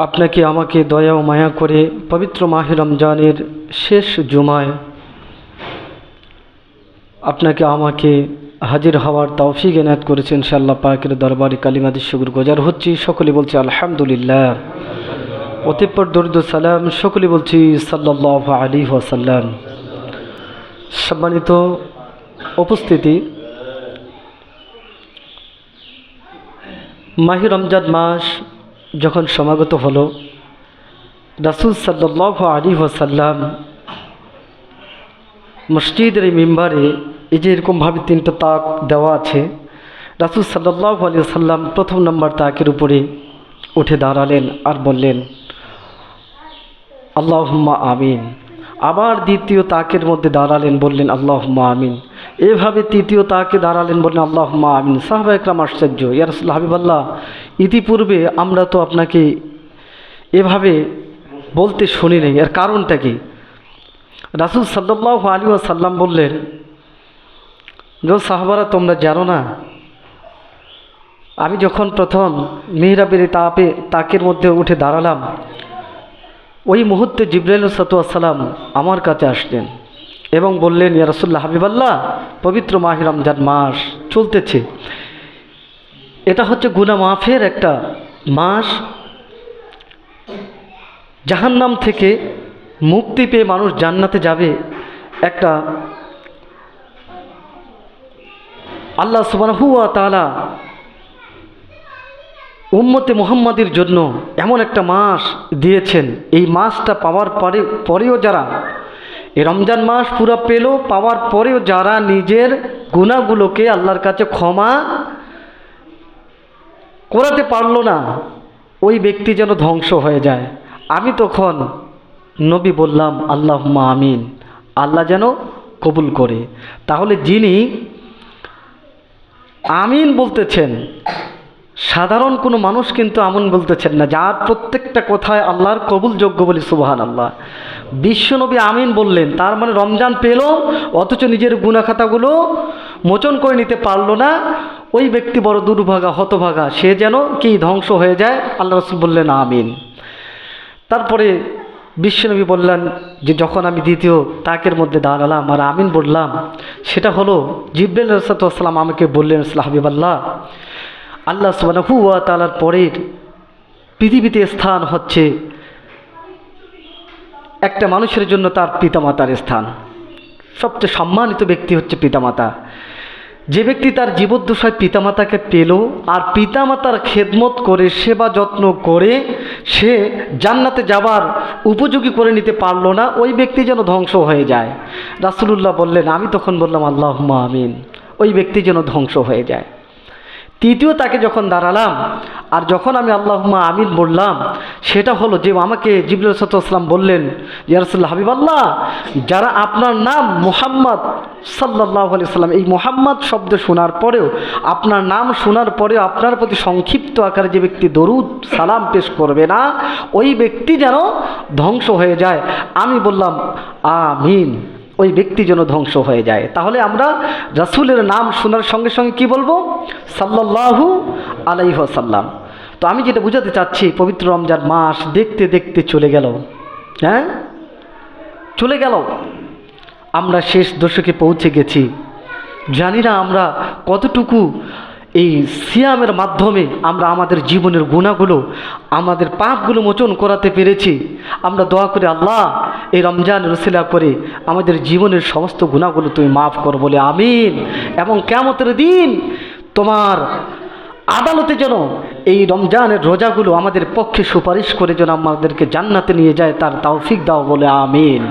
আপনাকে আমাকে দয়া ও মায়া করে পবিত্র মাহে রমজানের শেষ জুমায় আপনাকে আমাকে হাজির হওয়ার তৌফিক এনায়েত করেছেন। ইনশাআল্লাহ পাকের দরবারে কালিমাদি শুকর গুজার হচ্ছি। সকলে বলছি আলহামদুলিল্লাহ। অতঃপর দরুদ ও সালাম সকলে বলছি সাল্লাল্লাহু আলাইহি ওয়াসাল্লাম। সম্মানিত উপস্থিতি, মাহে রমজান মাস যখন সমাগত হলো, রাসূল সাল্লাল্লাহু আলাইহি ওয়াসাল্লাম মসজিদের মিম্বারে এই যে এরকমভাবে তিনটা তাক দেওয়া আছে, রাসূল সাল্লাল্লাহু আলাইহি ওয়াসাল্লাম প্রথম নম্বর তাকের উপরে উঠে দাঁড়ালেন আর বললেন আল্লাহুম্মা আমিন। আবার দ্বিতীয় তাকের মধ্যে দাঁড়ালেন, বললেন আল্লাহুম্মা আমিন। এভাবে তৃতীয় তাকে দাঁড়ালেন, বললেন আল্লাহুম্মা আমিন। সাহাবা একরাম আশ্চর্য, ইয়া রাসূলুল্লাহ হাবিবাল্লাহ, ইতিপূর্বে আমরা তো আপনাকে এভাবে বলতে শুনি নাই, এর কারণটা কি? রাসূল সাল্লাল্লাহু আলাইহি ওয়াসাল্লাম বললেন, যে সাহাবারা তোমরা জানো না, আমি যখন প্রথম মিহরাবের তাকের মধ্যে উঠে দাঁড়ালাম, ওই মুহূর্তে জিবরাইল আলাইহিস সালাম আমার কাছে আসলেন এবং বললেন, ইয়া রাসূলুল্লাহ হাবিবাল্লাহ, পবিত্র মাহে রমজান মাস চলতেছে, এটা হচ্ছে গুনাহ মাফের একটা মাস। জাহান্নাম থেকে মুক্তি পেয়ে মানুষ জান্নাতে যাবে। একটা আল্লাহ সুবহানাহু ওয়া তাআলা উম্মতে মুহাম্মাদের জন্য এমন একটা মাস দিয়েছেন। এই মাসটা পাওয়ার পরেও যারা এই রমজান মাস পুরো পেল, পাওয়ার পরেও যারা নিজের গুনাহগুলোকে আল্লাহর কাছে ক্ষমা করাতে পারলো না, ওই ব্যক্তি যেন ধ্বংস হয়ে যায়। আমি তখন নবী বললাম আল্লাহুম্মা আমিন, আল্লাহ যেন কবুল করে। তাহলে যিনি আমিন বলতেছেন, সাধারণ কোনো মানুষ কিন্তু আমিন বলতেছেন না, যার প্রত্যেকটা কথায় আল্লাহর কবুলযোগ্য বলি সুবহানাল্লাহ। বিশ্বনবী আমিন বললেন, তার মানে রমজান পেল অথচ নিজের গুনাহ খাতাগুলো মোচন করে নিতে পারলো না, ওই ব্যক্তি বড় দুর্ভাগা, হতভাগা, সে যেন কি ধ্বংস হয়ে যায়। আল্লাহ রাসূল বললেন আমিন। তারপরে বিশ্বনবী বললেন যে যখন আমি দ্বিতীয় তাকের মধ্যে দাঁড়ালাম আর আমিন বললাম, সেটা হলো জিবরাইল আলাইহিস সালাম আমাকে বললেন, হাবিবাল্লাহ, আল্লাহ সুবহানাহু ওয়া তাআলার পরের পৃথিবীতে স্থান হচ্ছে একটা মানুষের জন্য তার পিতামাতার স্থান। সবচেয়ে সম্মানিত ব্যক্তি হচ্ছে পিতামাতা। যে ব্যক্তি তার জীবদ্দশায় পিতামাতাকে পেল আর পিতামাতার খেদমত করে, সেবা যত্ন করে সে জান্নাতে যাবার উপযোগী করে নিতে পারলো না, ওই ব্যক্তি যেন ধ্বংস হয়ে যায়। রাসূলুল্লাহ বললেন, আমি তখন বললাম আল্লাহুম্মা আমিন, ওই ব্যক্তি যেন ধ্বংস হয়ে যায়। তৃতীয় তাকে যখন দাঁড়ালাম আর যখন আমি আল্লাহুম্মা আমিন বললাম, সেটা হলো যে আমাকে জিবরাইল আলাইহিস সালাম বললেন, ইয়া রাসূলুল্লাহ হাবিবাল্লাহ, যারা আপনার নাম মুহাম্মদ সাল্লাল্লাহু আলাইহি সাল্লাম, এই মুহাম্মদ শব্দ শোনার পরেও, আপনার নাম শোনার পরেও আপনার প্রতি সংক্ষিপ্ত আকারে যে ব্যক্তি দরুদ সালাম পেশ করবে না, ওই ব্যক্তি যেন ধ্বংস হয়ে যায়। আমি বললাম আমিন, ওই ব্যক্তি যেন ধ্বংস হয়ে যায়। তাহলে আমরা রাসূলের নাম শোনার সঙ্গে সঙ্গে কি বলবো? সাল্লাল্লাহু আলাইহি ওয়াসাল্লাম। তো আমি যেটা বুঝাতে চাচ্ছি, পবিত্র রমজান মাস দেখতে দেখতে চলে গেল, চলে গেল। আমরা শেষ দশকে পৌঁছে গেছি। জানি না আমরা কতটুকু এই সিয়ামের মাধ্যমে আমরা আমাদের জীবনের গুনাহগুলো, আমাদের পাপগুলো মোচন করাতে পেরেছি। আমরা দোয়া করি, আল্লাহ এই রমজানের ওসিলা করে আমাদের জীবনের সমস্ত গুনাহগুলো তুমি মাফ কর বলে আমিন। এবং কিয়ামতের দিন তোমার আদালতে যেন এই রমজানের রোজাগুলো আমাদের পক্ষে সুপারিশ করে যেন আমাদেরকে জান্নাতে নিয়ে যায়, তার তৌফিক দাও বলে আমিন।